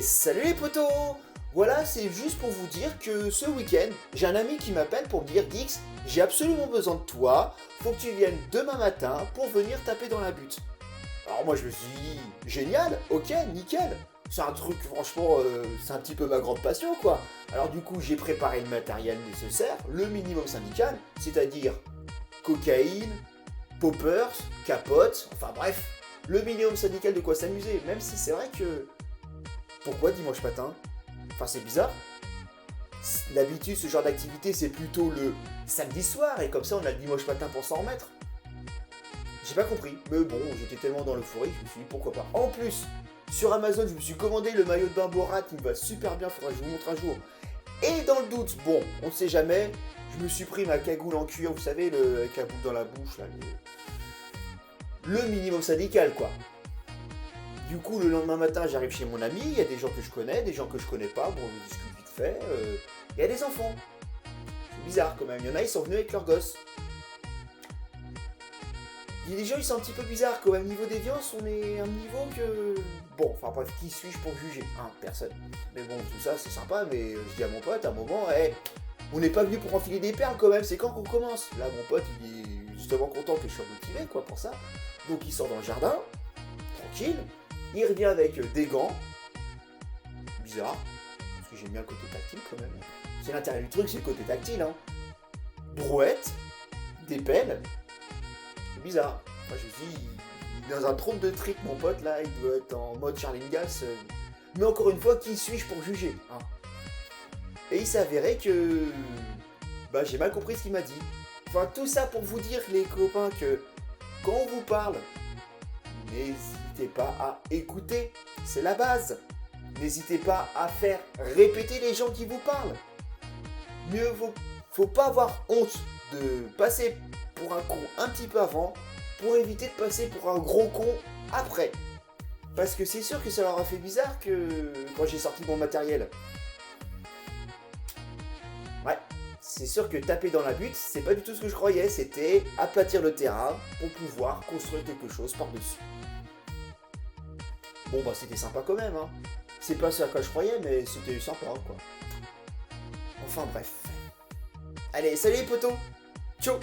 Salut les potos. Voilà, c'est juste pour vous dire que ce week-end, j'ai un ami qui m'appelle pour me dire Geeks, j'ai absolument besoin de toi, faut que tu viennes demain matin pour venir taper dans la butte. Alors moi je me suis dit, génial, ok, nickel. C'est un truc, franchement, c'est un petit peu ma grande passion quoi. Alors du coup, j'ai préparé le matériel nécessaire, le minimum syndical, c'est-à-dire cocaïne, poppers, capote, enfin bref, le minimum syndical de quoi s'amuser, même si c'est vrai que... Pourquoi dimanche matin? Enfin c'est bizarre. D'habitude ce genre d'activité c'est plutôt le samedi soir et comme ça on a le dimanche matin pour s'en remettre. J'ai pas compris, mais bon j'étais tellement dans l'euphorie que je me suis dit pourquoi pas. En plus, sur Amazon je me suis commandé le maillot de bain Borat qui me va super bien, faudrait que je vous montre un jour. Et dans le doute, bon, on ne sait jamais, je me suis pris ma cagoule en cuir, vous savez, avec la boule dans la bouche là, le minimum syndical quoi. Du coup, le lendemain matin, j'arrive chez mon ami, il y a des gens que je connais, des gens que je connais pas, bon, on discute vite fait, il y a des enfants. C'est bizarre quand même, il y en a, ils sont venus avec leurs gosses. Il y a des gens, ils sont un petit peu bizarres quand même, niveau déviance, on est à un niveau que... Bon, enfin bref, qui suis-je pour juger? Hein, personne. Mais bon, tout ça, c'est sympa, mais je dis à mon pote, à un moment, hey, on n'est pas venu pour enfiler des perles quand même, c'est quand qu'on commence? Là, mon pote, il est justement content que je sois motivé, quoi, pour ça. Donc il sort dans le jardin, tranquille. Il revient avec des gants. Bizarre. Parce que j'aime bien le côté tactile quand même. C'est l'intérêt du truc, c'est le côté tactile. Hein. Brouette. Des pelles. C'est bizarre. Moi je me dis, il est dans un trône de trip mon pote là. Il doit être en mode Charlingas. Mais encore une fois, qui suis-je pour juger hein. Et il s'avérait que... Bah j'ai mal compris ce qu'il m'a dit. Enfin tout ça pour vous dire les copains que... Quand on vous parle... N'hésitez pas à écouter, c'est la base. N'hésitez pas à faire répéter les gens qui vous parlent. Mieux faut pas avoir honte de passer pour un con un petit peu avant pour éviter de passer pour un gros con après. Parce que c'est sûr que ça leur a fait bizarre que quand j'ai sorti mon matériel. Ouais, c'est sûr que taper dans la butte, c'est pas du tout ce que je croyais, c'était aplatir le terrain pour pouvoir construire quelque chose par-dessus. Bon bah c'était sympa quand même hein. C'est pas ce à quoi je croyais mais c'était sympa quoi. Enfin bref. Allez salut les potos. Ciao.